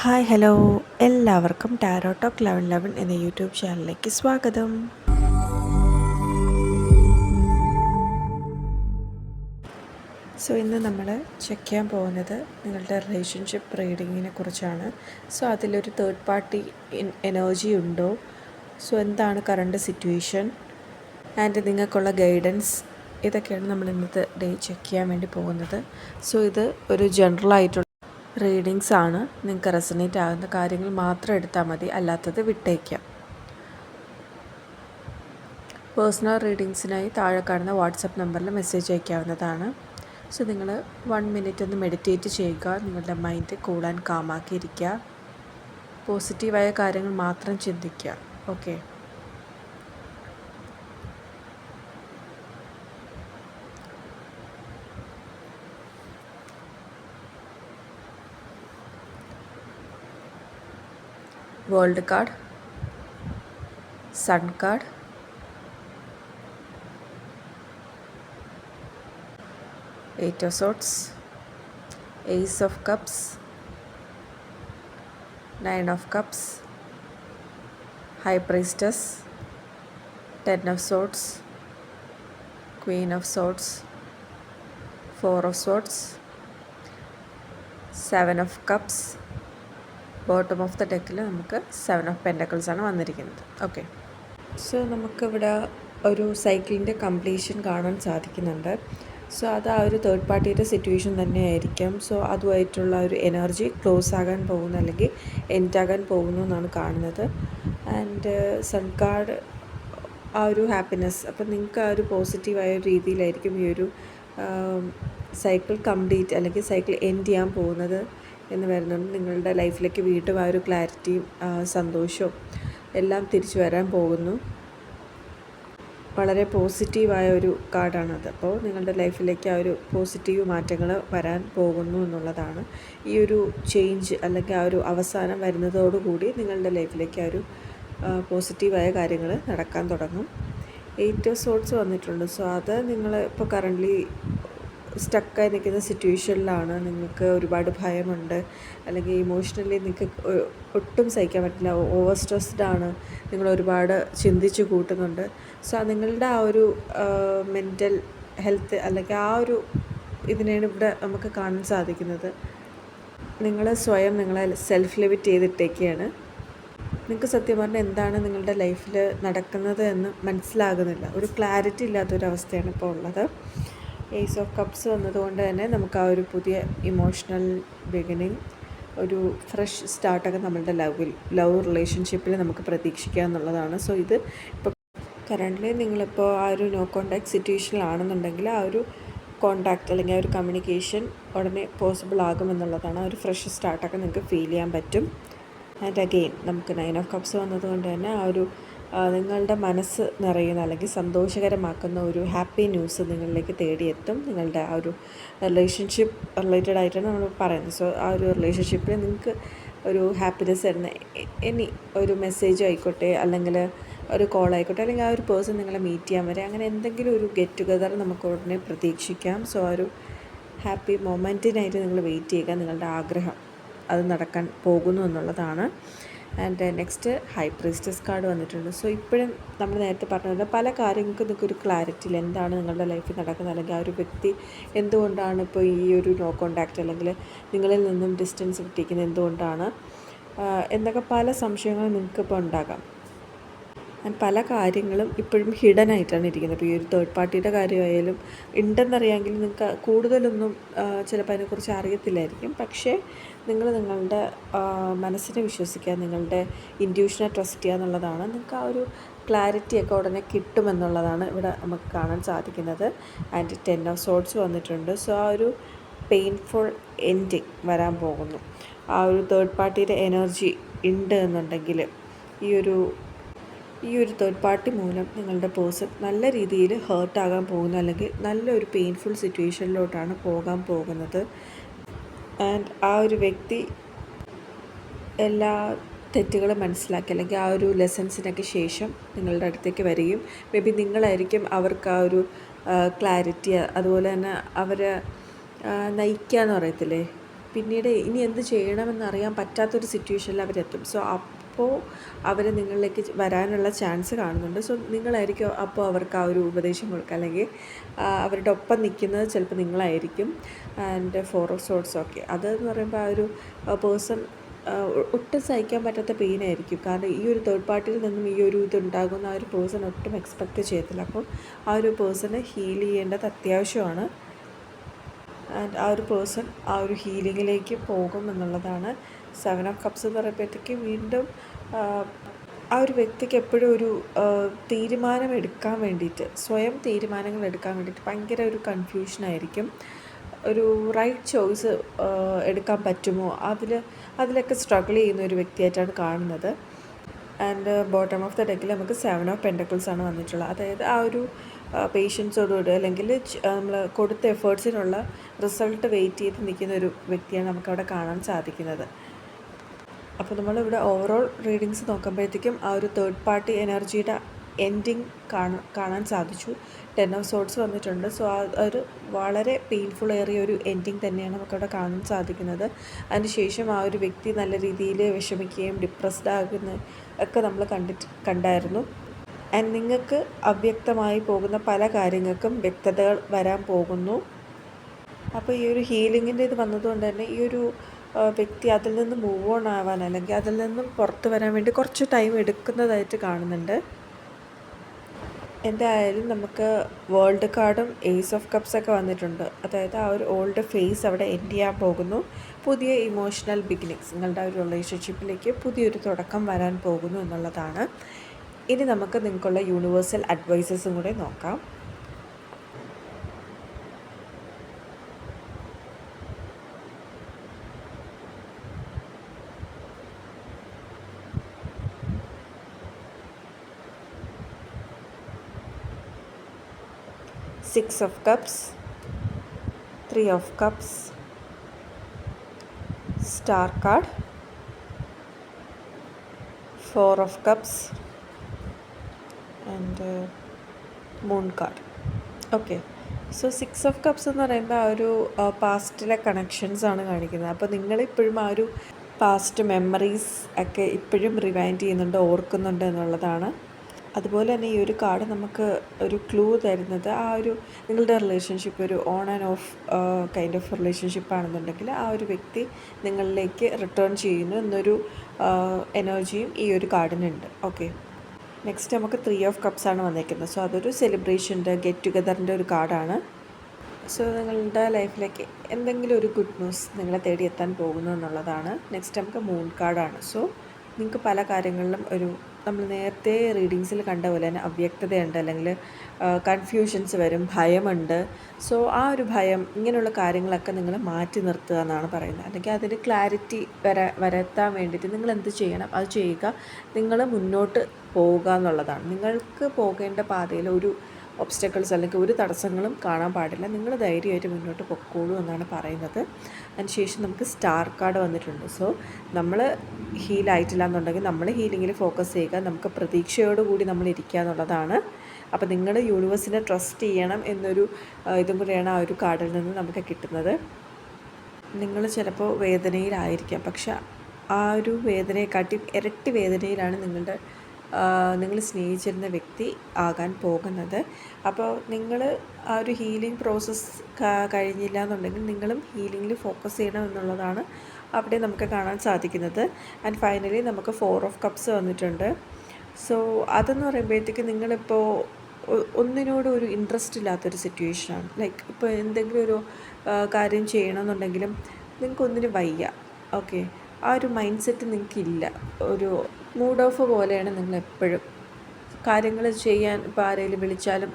Hi hello എല്ലാവർക്കും tarot talk 1111 എന്ന YouTube ചാനലിലേക്ക് സ്വാഗതം. ഇന്ന് നമ്മൾ ചെക്ക് ചെയ്യാൻ പോകുന്നത് നിങ്ങളുടെ റിലേഷൻഷിപ്പ് റീഡിങ്ങിനെ കുറിച്ചാണ്. അതിലൊരു തേർഡ് പാർട്ടി എനർജി ഉണ്ടോ, എന്താണ് കറണ്ട് സിറ്റുവേഷൻ ആൻഡ് നിങ്ങൾക്കുള്ള ഗൈഡൻസ്, ഇതൊക്കെയാണ് നമ്മൾ ഇന്നത്തെ ഡേ ചെക്ക് ചെയ്യാൻ വേണ്ടി പോകുന്നത്. ഇത് ഒരു ജനറൽ ആയിട്ടുള്ള റീഡിങ്സ് ആണ്. നിങ്ങൾക്ക് റെസനേറ്റ് ആകുന്ന കാര്യങ്ങൾ മാത്രം എടുത്താൽ മതി, അല്ലാത്തത് വിട്ടേക്കാം. പേഴ്സണൽ റീഡിങ്സിനായി താഴെ കാണുന്ന വാട്സപ്പ് നമ്പറിൽ മെസ്സേജ് അയക്കാവുന്നതാണ്. നിങ്ങൾ 1 മിനിറ്റ് ഒന്ന് മെഡിറ്റേറ്റ് ചെയ്യുക. നിങ്ങളുടെ മൈൻഡ് കൂൾ ആൻഡ് കാമാക്കിയിരിക്കുക. പോസിറ്റീവായ കാര്യങ്ങൾ മാത്രം ചിന്തിക്കുക. Okay. World card, sun card, eight of swords, ace of cups, 9 of cups, high priestess, 10 of swords, queen of swords, 4 of swords, 7 of cups. Bottom of the ഡെക്കിൽ നമുക്ക് 7 of pentacles ആണ് വന്നിരിക്കുന്നത്. Okay. നമുക്കിവിടെ ഒരു സൈക്കിളിൻ്റെ കംപ്ലീഷൻ കാണാൻ സാധിക്കുന്നുണ്ട്. അത് ആ ഒരു തേർഡ് പാർട്ടിയുടെ സിറ്റുവേഷൻ തന്നെയായിരിക്കാം. അതുമായിട്ടുള്ള ഒരു എനർജി ക്ലോസ് ആകാൻ പോകുന്നു, അല്ലെങ്കിൽ എൻഡ് ആകാൻ പോകുന്നു എന്നാണ് കാണുന്നത്. ആൻഡ് സൺ കാർഡ് ആ ഒരു ഹാപ്പിനെസ്. അപ്പം നിങ്ങൾക്ക് ആ ഒരു പോസിറ്റീവായ രീതിയിലായിരിക്കും ഈ ഒരു സൈക്കിൾ കംപ്ലീറ്റ് അല്ലെങ്കിൽ സൈക്കിൾ എൻഡ് ചെയ്യാൻ പോകുന്നത് എന്ന് വരുന്നുണ്ട്. നിങ്ങളുടെ ലൈഫിലേക്ക് വീണ്ടും ആ ഒരു ക്ലാരിറ്റിയും സന്തോഷവും എല്ലാം തിരിച്ചു വരാൻ പോകുന്നു. വളരെ പോസിറ്റീവായ ഒരു കാർഡാണത്. അപ്പോൾ നിങ്ങളുടെ ലൈഫിലേക്ക് ആ ഒരു പോസിറ്റീവ് മാറ്റങ്ങൾ വരാൻ പോകുന്നു എന്നുള്ളതാണ്. ഈ ഒരു ചേഞ്ച് അല്ലെങ്കിൽ ആ ഒരു അവസാനം വരുന്നതോടുകൂടി നിങ്ങളുടെ ലൈഫിലേക്ക് ആ ഒരു പോസിറ്റീവായ കാര്യങ്ങൾ നടക്കാൻ തുടങ്ങും. 8 ഓഫ് സോർട്സ് വന്നിട്ടുണ്ട്. അത് നിങ്ങൾ ഇപ്പോൾ കറൻ്റ്ലി സ്റ്റക്കായി നിൽക്കുന്ന സിറ്റുവേഷനിലാണ്. നിങ്ങൾക്ക് ഒരുപാട് ഭയമുണ്ട്, അല്ലെങ്കിൽ ഇമോഷണലി നിങ്ങൾക്ക് ഒട്ടും സഹിക്കാൻ പറ്റില്ല, ഓവർ സ്ട്രെസ്ഡ് ആണ്, നിങ്ങൾ ഒരുപാട് ചിന്തിച്ച് കൂട്ടുന്നുണ്ട്. നിങ്ങളുടെ ആ ഒരു മെൻ്റൽ ഹെൽത്ത് അല്ലെങ്കിൽ ആ ഒരു ഇതിനെയാണ് ഇവിടെ നമുക്ക് കാണാൻ സാധിക്കുന്നത്. നിങ്ങൾ സ്വയം നിങ്ങളെ സെൽഫ് ലിമിറ്റ് ചെയ്തിട്ടേക്കാണ്. നിങ്ങൾക്ക് സത്യം പറഞ്ഞാൽ എന്താണ് നിങ്ങളുടെ ലൈഫിൽ നടക്കുന്നത് എന്ന് മനസ്സിലാകുന്നില്ല. ഒരു ക്ലാരിറ്റി ഇല്ലാത്തൊരവസ്ഥയാണ് ഇപ്പോൾ ഉള്ളത്. ഏസ് ഓഫ് കപ്സ് വന്നതുകൊണ്ട് തന്നെ നമുക്ക് ആ ഒരു പുതിയ ഇമോഷണൽ ബിഗിനിങ്, ഒരു ഫ്രഷ് സ്റ്റാർട്ടൊക്കെ നമ്മളുടെ ലവ് റിലേഷൻഷിപ്പിൽ നമുക്ക് പ്രതീക്ഷിക്കുക എന്നുള്ളതാണ്. ഇത് ഇപ്പോൾ കറൻ്റ്ലി നിങ്ങളിപ്പോൾ ആ ഒരു നോ കോണ്ടാക്ട് സിറ്റുവേഷനിലാണെന്നുണ്ടെങ്കിൽ ആ ഒരു കോണ്ടാക്റ്റ് അല്ലെങ്കിൽ ആ ഒരു കമ്മ്യൂണിക്കേഷൻ ഉടനെ പോസിബിൾ ആകുമെന്നുള്ളതാണ്. ആ ഒരു ഫ്രഷ് സ്റ്റാർട്ടൊക്കെ നിങ്ങൾക്ക് ഫീൽ ചെയ്യാൻ പറ്റും. ആൻഡ് അഗെയിൻ നമുക്ക് 9 ഓഫ് കപ്സ് വന്നതുകൊണ്ട് തന്നെ ആ ഒരു നിങ്ങളുടെ മനസ്സ് നിറയുന്ന അല്ലെങ്കിൽ സന്തോഷകരമാക്കുന്ന ഒരു ഹാപ്പി ന്യൂസ് നിങ്ങളിലേക്ക് തേടിയെത്തും. നിങ്ങളുടെ ആ ഒരു റിലേഷൻഷിപ്പ് റിലേറ്റഡ് ആയിട്ടാണ് നമ്മൾ പറയുന്നത്. ആ ഒരു റിലേഷൻഷിപ്പിൽ നിങ്ങൾക്ക് ഒരു ഹാപ്പിനെസ് തരുന്ന എനി ഒരു മെസ്സേജ് ആയിക്കോട്ടെ, അല്ലെങ്കിൽ ഒരു കോൾ ആയിക്കോട്ടെ, അല്ലെങ്കിൽ ആ ഒരു പേഴ്സൺ നിങ്ങളെ മീറ്റ് ചെയ്യാൻ വരെ, അങ്ങനെ എന്തെങ്കിലും ഒരു ഗെറ്റ് ടുഗദർ നമുക്ക് ഉടനെ പ്രതീക്ഷിക്കാം. ആ ഒരു ഹാപ്പി മൊമെൻറ്റിനായിട്ട് നിങ്ങൾ വെയിറ്റ് ചെയ്യുക. നിങ്ങളുടെ ആഗ്രഹം അത് നടക്കാൻ പോകുന്നു എന്നുള്ളതാണ്. And next high priestess card വന്നിട്ടുണ്ട്. ഇപ്പോഴും നമ്മൾ നേരത്തെ പറഞ്ഞത് പല കാര്യങ്ങൾക്കും നിങ്ങൾക്ക് ഒരു ക്ലാരിറ്റി ഇല്ല. എന്താണ് നിങ്ങളുടെ ലൈഫിൽ നടക്കുന്നത്, അല്ലെങ്കിൽ ആ ഒരു വ്യക്തി എന്തുകൊണ്ടാണ് ഇപ്പോൾ ഈ ഒരു നോ കോണ്ടാക്റ്റ് അല്ലെങ്കിൽ നിങ്ങളിൽ നിന്നും ഡിസ്റ്റൻസ് വിട്ടിരിക്കുന്നത് എന്തുകൊണ്ടാണ് എന്നൊക്കെ പല സംശയങ്ങളും നിങ്ങൾക്കിപ്പോൾ ഉണ്ടാകാം. പല കാര്യങ്ങളും ഇപ്പോഴും ഹിഡൻ ആയിട്ടാണ് ഇരിക്കുന്നത്. ഇപ്പോൾ ഈ ഒരു തേർഡ് പാർട്ടിയുടെ കാര്യമായാലും ഉണ്ടെന്നറിയാമെങ്കിൽ നിങ്ങൾക്ക് കൂടുതലൊന്നും ചിലപ്പോൾ അതിനെക്കുറിച്ച് അറിയത്തില്ലായിരിക്കും. പക്ഷേ നിങ്ങൾ നിങ്ങളുടെ മനസ്സിനെ വിശ്വസിക്കുക, നിങ്ങളുടെ ഇൻറ്റ്യൂഷനെ ട്രസ്റ്റ് ചെയ്യുക എന്നുള്ളതാണ്. നിങ്ങൾക്ക് ആ ഒരു ക്ലാരിറ്റിയൊക്കെ ഉടനെ കിട്ടുമെന്നുള്ളതാണ് ഇവിടെ നമുക്ക് കാണാൻ സാധിക്കുന്നത്. ആൻഡ് 10 ഓഫ് സോർട്സ് വന്നിട്ടുണ്ട്. ആ ഒരു പെയിൻഫുൾ എൻഡിങ് വരാൻ പോകുന്നു. ആ ഒരു തേർഡ് പാർട്ടിയുടെ എനർജി ഉണ്ട് എന്നുണ്ടെങ്കിൽ ഈ ഒരു തേർഡ് പാർട്ടി മൂലം നിങ്ങളുടെ പേഴ്സൺ നല്ല രീതിയിൽ ഹേർട്ടാകാൻ പോകുന്നു, അല്ലെങ്കിൽ നല്ലൊരു പെയിൻഫുൾ സിറ്റുവേഷനിലോട്ടാണ് പോകാൻ പോകുന്നത്. ആൻഡ് ആ ഒരു വ്യക്തി എല്ലാ തെറ്റുകളും മനസ്സിലാക്കി, അല്ലെങ്കിൽ ആ ഒരു ലെസൺസിനൊക്കെ ശേഷം നിങ്ങളുടെ അടുത്തേക്ക് വരികയും മേ ബി നിങ്ങളായിരിക്കും അവർക്ക് ആ ഒരു ക്ലാരിറ്റി, അതുപോലെ തന്നെ അവരെ നയിക്കുക എന്ന് പറയത്തില്ലേ, പിന്നീട് ഇനി എന്ത് ചെയ്യണമെന്നറിയാൻ പറ്റാത്തൊരു സിറ്റുവേഷനിൽ അവരെത്തും. സോ അപ്പോൾ അവർ നിങ്ങളിലേക്ക് വരാനുള്ള ചാൻസ് കാണുന്നുണ്ട്. സോ നിങ്ങളായിരിക്കും അപ്പോൾ അവർക്ക് ആ ഒരു ഉപദേശം കൊടുക്കുക, അല്ലെങ്കിൽ അവരുടെ ഒപ്പം നിൽക്കുന്നത് ചിലപ്പോൾ നിങ്ങളായിരിക്കും. ആൻഡ് 4 ഓഫ് സോർഡ്സ് ഓക്കെ, അതെന്ന് പറയുമ്പോൾ ആ ഒരു പേഴ്സൺ ഒട്ടും സഹിക്കാൻ പറ്റാത്ത പെയിനായിരിക്കും. കാരണം ഈ ഒരു തേർഡ് പാർട്ടിയിൽ നിന്നും ഈ ഒരു ഇതുണ്ടാകുന്ന ആ ഒരു പേഴ്സൺ ഒട്ടും എക്സ്പെക്റ്റ് ചെയ്യത്തില്ല. അപ്പം ആ ഒരു പേഴ്സണെ ഹീൽ ചെയ്യേണ്ടത് അത്യാവശ്യമാണ്. ആൻഡ് ആ ഒരു പേഴ്സൺ ആ ഒരു ഹീലിങ്ങിലേക്ക് പോകും എന്നുള്ളതാണ്. 7 ഓഫ് കപ്സ് എന്ന് പറയുമ്പോഴത്തേക്ക് വീണ്ടും ആ ഒരു വ്യക്തിക്ക് എപ്പോഴും ഒരു തീരുമാനം എടുക്കാൻ വേണ്ടിയിട്ട്, സ്വയം തീരുമാനങ്ങൾ എടുക്കാൻ വേണ്ടിയിട്ട് ഭയങ്കര ഒരു കൺഫ്യൂഷനായിരിക്കും. ഒരു റൈറ്റ് ചോയ്സ് എടുക്കാൻ പറ്റുമോ, അതിലൊക്കെ സ്ട്രഗിൾ ചെയ്യുന്ന ഒരു വ്യക്തിയായിട്ടാണ് കാണുന്നത്. ആൻഡ് ബോട്ടം ഓഫ് ദ ഡെക്കിൽ നമുക്ക് 7 ഓഫ് പെൻറ്റക്കിൾസ് ആണ് വന്നിട്ടുള്ളത്. അതായത് ആ ഒരു പേഷ്യൻസോടുകൂടി, അല്ലെങ്കിൽ നമ്മൾ കൊടുത്ത എഫേർട്സിനുള്ള റിസൾട്ട് വെയിറ്റ് ചെയ്ത് നിൽക്കുന്ന ഒരു വ്യക്തിയാണ് നമുക്കവിടെ കാണാൻ സാധിക്കുന്നത്. അപ്പോൾ നമ്മളിവിടെ ഓവറോൾ റീഡിങ്സ് നോക്കുമ്പോഴത്തേക്കും ആ ഒരു തേർഡ് പാർട്ടി എനർജിയുടെ എൻഡിങ് കാണാൻ സാധിച്ചു. 10 ഓഫ് സോർഡ്സ് വന്നിട്ടുണ്ട്. സോ ഒരു വളരെ പെയിൻഫുൾ ഏറിയ ഒരു എൻഡിങ് തന്നെയാണ് നമുക്കവിടെ കാണാൻ സാധിക്കുന്നത്. അതിനുശേഷം ആ ഒരു വ്യക്തി നല്ല രീതിയിൽ വിഷമിക്കുകയും ഡിപ്രസ്ഡ് ആകുന്ന ഒക്കെ നമ്മൾ കണ്ടായിരുന്നു. ആൻഡ് നിങ്ങൾക്ക് അവ്യക്തമായി പോകുന്ന പല കാര്യങ്ങൾക്കും വ്യക്തതകൾ വരാൻ പോകുന്നു. അപ്പോൾ ഈ ഒരു ഹീലിങ്ങിൻ്റെ ഇത് വന്നതുകൊണ്ട് തന്നെ ഈ ഒരു വ്യക്തി അതിൽ നിന്ന് മൂവ് ഓൺ ആവാൻ, അല്ലെങ്കിൽ അതിൽ നിന്നും പുറത്ത് വരാൻ വേണ്ടി കുറച്ച് ടൈം എടുക്കുന്നതായിട്ട് കാണുന്നുണ്ട്. എന്തായാലും നമുക്ക് വേൾഡ് കാർഡും ഏസ് ഓഫ് കപ്സ് ഒക്കെ വന്നിട്ടുണ്ട്. അതായത് ആ ഒരു ഓൾഡ് ഫേസ് അവിടെ എൻഡ് ചെയ്യാൻ പോകുന്നു. പുതിയ ഇമോഷണൽ ബിഗിനിങ്സ്, നിങ്ങളുടെ ഒരു റിലേഷൻഷിപ്പിലേക്ക് പുതിയൊരു തുടക്കം വരാൻ പോകുന്നു എന്നുള്ളതാണ്. ഇനി നമുക്ക് നിങ്ങൾക്കുള്ള യൂണിവേഴ്സൽ അഡ്വൈസസും കൂടെ നോക്കാം. Six of Cups, 3 of Cups, Star card, 4 of Cups and Moon card. Okay, so 6 of cups എന്ന് പറയുമ്പോൾ ആ ഒരു പാസ്റ്റിലെ കണക്ഷൻസ് ആണ് കാണിക്കുന്നത്. അപ്പോൾ നിങ്ങളിപ്പോഴും ആ ഒരു പാസ്റ്റ് മെമ്മറീസ് ഒക്കെ ഇപ്പോഴും റിവൈൻഡ് ചെയ്യുന്നുണ്ട്, ഓർക്കുന്നുണ്ട് എന്നുള്ളതാണ്. അതുപോലെ തന്നെ ഈ ഒരു കാർഡ് നമുക്ക് ഒരു ക്ലൂ തരുന്നത്, ആ ഒരു നിങ്ങളുടെ റിലേഷൻഷിപ്പ് ഒരു on and of kind of relationship ആണെന്നുണ്ടെങ്കിൽ ആ ഒരു വ്യക്തി നിങ്ങളിലേക്ക് റിട്ടേൺ ചെയ്യുന്നു എന്നൊരു എനർജിയും ഈ ഒരു കാർഡിനുണ്ട്. ഓക്കെ, നെക്സ്റ്റ് നമുക്ക് 3 ഓഫ് കപ്സ് ആണ് വന്നിരിക്കുന്നത്. സോ അതൊരു സെലിബ്രേഷൻ്റെ ഗെറ്റ് ടുഗദറിൻ്റെ ഒരു കാർഡാണ്. സോ നിങ്ങളുടെ ലൈഫിലേക്ക് എന്തെങ്കിലും ഒരു ഗുഡ് ന്യൂസ് നിങ്ങളെ തേടി എത്താൻ പോകുന്നു എന്നുള്ളതാണ്. നെക്സ്റ്റ് നമുക്ക് മൂൺ കാർഡാണ്. സോ നിങ്ങൾക്ക് പല കാര്യങ്ങളിലും ഒരു നമ്മൾ നേരത്തെ റീഡിങ്സിൽ കണ്ട പോലെ തന്നെ അവ്യക്തതയുണ്ട്, അല്ലെങ്കിൽ കൺഫ്യൂഷൻസ് വരും, ഭയമുണ്ട്. സോ ആ ഒരു ഭയം, ഇങ്ങനെയുള്ള കാര്യങ്ങളൊക്കെ നിങ്ങൾ മാറ്റി നിർത്തുക എന്നാണ് പറയുന്നത്. അല്ലെങ്കിൽ അതിന് ക്ലാരിറ്റി വരുത്താൻ വേണ്ടിയിട്ട് നിങ്ങൾ എന്ത് ചെയ്യണം, അത് ചെയ്യുക. നിങ്ങൾ മുന്നോട്ട് പോവുക എന്നുള്ളതാണ്. നിങ്ങൾക്ക് പോകേണ്ട പാതയിൽ ഒരു ഒബ്സ്റ്റക്കിൾസ് അല്ലെങ്കിൽ ഒരു തടസ്സങ്ങളും കാണാൻ പാടില്ല. നിങ്ങൾ ധൈര്യമായിട്ട് മുന്നോട്ട് പൊക്കോളൂ എന്നാണ് പറയുന്നത്. അതിനുശേഷം നമുക്ക് സ്റ്റാർ കാർഡ് വന്നിട്ടുണ്ട്. സോ നമ്മൾ ഹീലായിട്ടില്ല എന്നുണ്ടെങ്കിൽ നമ്മൾ ഹീലിങ്ങിൽ ഫോക്കസ് ചെയ്യുക, നമുക്ക് പ്രതീക്ഷയോടുകൂടി നമ്മൾ ഇരിക്കുക എന്നുള്ളതാണ്. അപ്പോൾ നിങ്ങൾ യൂണിവേഴ്സിനെ ട്രസ്റ്റ് ചെയ്യണം എന്നൊരു ഇതും കൂടെയാണ് ആ ഒരു കാർഡിൽ നിന്ന് നമുക്ക് കിട്ടുന്നത്. നിങ്ങൾ ചിലപ്പോൾ വേദനയിലായിരിക്കാം, പക്ഷെ ആ ഒരു വേദനയെക്കാട്ടി ഇരട്ടി വേദനയിലാണ് നിങ്ങൾ സ്നേഹിച്ചിരുന്ന വ്യക്തി ആകാൻ പോകുന്നത്. അപ്പോൾ നിങ്ങൾ ആ ഒരു ഹീലിംഗ് പ്രോസസ്സ് കഴിഞ്ഞില്ല എന്നുണ്ടെങ്കിൽ നിങ്ങളും ഹീലിങ്ങിൽ ഫോക്കസ് ചെയ്യണം എന്നുള്ളതാണ് അവിടെ നമുക്ക് കാണാൻ സാധിക്കുന്നത്. ആൻഡ് ഫൈനലി നമുക്ക് 4 ഓഫ് കപ്സ് വന്നിട്ടുണ്ട്. സോ അതെന്ന് പറയുമ്പോഴത്തേക്ക് നിങ്ങളിപ്പോൾ ഒന്നിനോടും ഒരു ഇൻട്രസ്റ്റ് ഇല്ലാത്തൊരു സിറ്റുവേഷനാണ്. ലൈക്ക് ഇപ്പോൾ എന്തെങ്കിലും ഒരു കാര്യം ചെയ്യണമെന്നുണ്ടെങ്കിലും നിങ്ങൾക്കൊന്നിനും വയ്യ. ഓക്കെ, ആ ഒരു മൈൻഡ് സെറ്റ് നിങ്ങൾക്കില്ല. ഒരു മൂഡ് ഓഫ് പോലെയാണ് നിങ്ങളെപ്പോഴും കാര്യങ്ങൾ ചെയ്യാൻ. ഇപ്പോൾ ആരെങ്കിലും വിളിച്ചാലും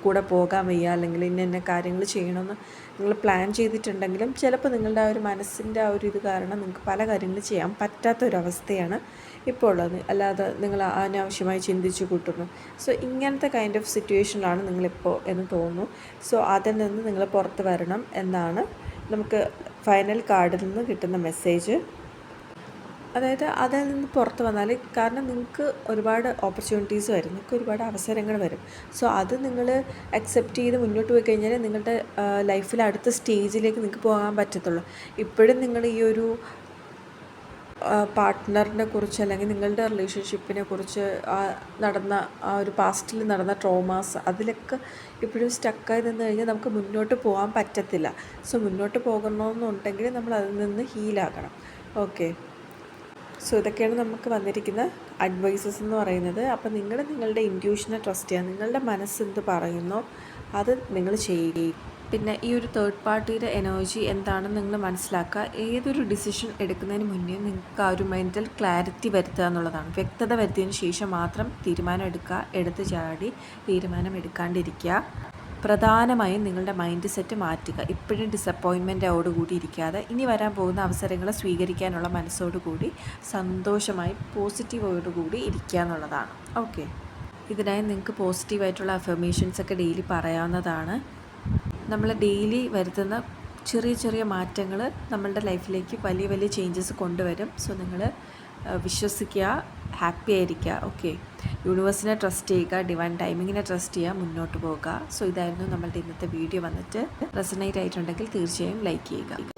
കൂടെ പോകാൻ വയ്യ, അല്ലെങ്കിൽ ഇന്ന കാര്യങ്ങൾ ചെയ്യണമെന്ന് നിങ്ങൾ പ്ലാൻ ചെയ്തിട്ടുണ്ടെങ്കിലും ചിലപ്പോൾ നിങ്ങളുടെ ആ ഒരു മനസ്സിൻ്റെ ആ ഒരു ഇത് കാരണം നിങ്ങൾക്ക് പല കാര്യങ്ങളും ചെയ്യാൻ പറ്റാത്തൊരവസ്ഥയാണ് ഇപ്പോൾ ഉള്ളത്. അല്ലാതെ നിങ്ങൾ അനാവശ്യമായി ചിന്തിച്ചു കൂട്ടുന്നു. സോ ഇങ്ങനത്തെ കൈൻഡ് ഓഫ് സിറ്റുവേഷനിലാണ് നിങ്ങളിപ്പോൾ എന്ന് തോന്നുന്നു. സോ അതിൽ നിന്ന് നിങ്ങൾ പുറത്ത് വരണം എന്നാണ് നമുക്ക് ഫൈനൽ കാർഡിൽ നിന്ന് കിട്ടുന്ന മെസ്സേജ്. അതായത് അതിൽ നിന്ന് പുറത്ത് വന്നാൽ, കാരണം നിങ്ങൾക്ക് ഒരുപാട് ഓപ്പർച്യൂണിറ്റീസ് വരും, നിങ്ങൾക്ക് ഒരുപാട് അവസരങ്ങൾ വരും. സോ അത് നിങ്ങൾ അക്സെപ്റ്റ് ചെയ്ത് മുന്നോട്ട് പോയി കഴിഞ്ഞാൽ നിങ്ങളുടെ ലൈഫിൽ അടുത്ത സ്റ്റേജിലേക്ക് നിങ്ങൾക്ക് പോകാൻ പറ്റത്തുള്ളൂ. ഇപ്പോഴും നിങ്ങൾ ഈ ഒരു പാർട്ട്ണറിനെ കുറിച്ച് അല്ലെങ്കിൽ നിങ്ങളുടെ റിലേഷൻഷിപ്പിനെ കുറിച്ച് നടന്ന ആ ഒരു പാസ്റ്റിൽ നടന്ന ട്രോമാസ് അതിലൊക്കെ ഇപ്പോഴും സ്റ്റക്കായി നിന്ന് കഴിഞ്ഞാൽ നമുക്ക് മുന്നോട്ട് പോകാൻ പറ്റത്തില്ല. സോ മുന്നോട്ട് പോകണമെന്നുണ്ടെങ്കിൽ നമ്മൾ അതിൽ നിന്ന് ഹീലാകണം. ഓക്കെ, സോ ഇതൊക്കെയാണ് നമുക്ക് വന്നിരിക്കുന്ന അഡ്വൈസസ് എന്ന് പറയുന്നത്. അപ്പോൾ നിങ്ങൾ നിങ്ങളുടെ ഇൻറ്റ്യൂഷനെ ട്രസ്റ്റ് ചെയ്യുക, നിങ്ങളുടെ മനസ്സെന്ത് പറയുന്നോ അത് നിങ്ങൾ ചെയ്യുകയും, പിന്നെ ഈ ഒരു തേർഡ് പാർട്ടിയുടെ എനർജി എന്താണെന്ന് നിങ്ങൾ മനസ്സിലാക്കുക. ഏതൊരു ഡിസിഷൻ എടുക്കുന്നതിന് മുന്നേ നിങ്ങൾക്ക് ആ ഒരു മെൻ്റൽ ക്ലാരിറ്റി വരുത്തുക എന്നുള്ളതാണ്. വ്യക്തത വരുത്തിയതിന് ശേഷം മാത്രം തീരുമാനം എടുക്കുക, എടുത്ത് ചാടി തീരുമാനം എടുക്കാണ്ടിരിക്കുക. പ്രധാനമായും നിങ്ങളുടെ മൈൻഡ് സെറ്റ് മാറ്റുക. ഇപ്പോഴും ഡിസപ്പോയിൻമെൻറ്റോടുകൂടി ഇരിക്കാതെ ഇനി വരാൻ പോകുന്ന അവസരങ്ങളെ സ്വീകരിക്കാനുള്ള മനസ്സോടുകൂടി സന്തോഷമായി പോസിറ്റീവോടുകൂടി ഇരിക്കുക എന്നുള്ളതാണ്. ഓക്കെ, ഇതിനായി നിങ്ങൾക്ക് പോസിറ്റീവായിട്ടുള്ള അഫർമേഷൻസൊക്കെ ഡെയിലി പറയാവുന്നതാണ്. നമ്മൾ ഡെയിലി വരുത്തുന്ന ചെറിയ ചെറിയ മാറ്റങ്ങൾ നമ്മളുടെ ലൈഫിലേക്ക് വലിയ വലിയ ചേഞ്ചസ് കൊണ്ടുവരും. സോ നിങ്ങൾ വിശ്വസിക്കുക, ഹാപ്പി ആയിരിക്കുക. ഓക്കെ, യൂണിവേഴ്സിനെ ട്രസ്റ്റ് ചെയ്യുക, ഡിവൈൻ ടൈമിങ്ങിനെ ട്രസ്റ്റ് ചെയ്യുക, മുന്നോട്ട് പോകുക. സോ ഇതായിരുന്നു നമ്മളുടെ ഇന്നത്തെ വീഡിയോ. വന്നിട്ട് റെസണേറ്റ് ആയിട്ടുണ്ടെങ്കിൽ തീർച്ചയായും ലൈക്ക് ചെയ്യുക.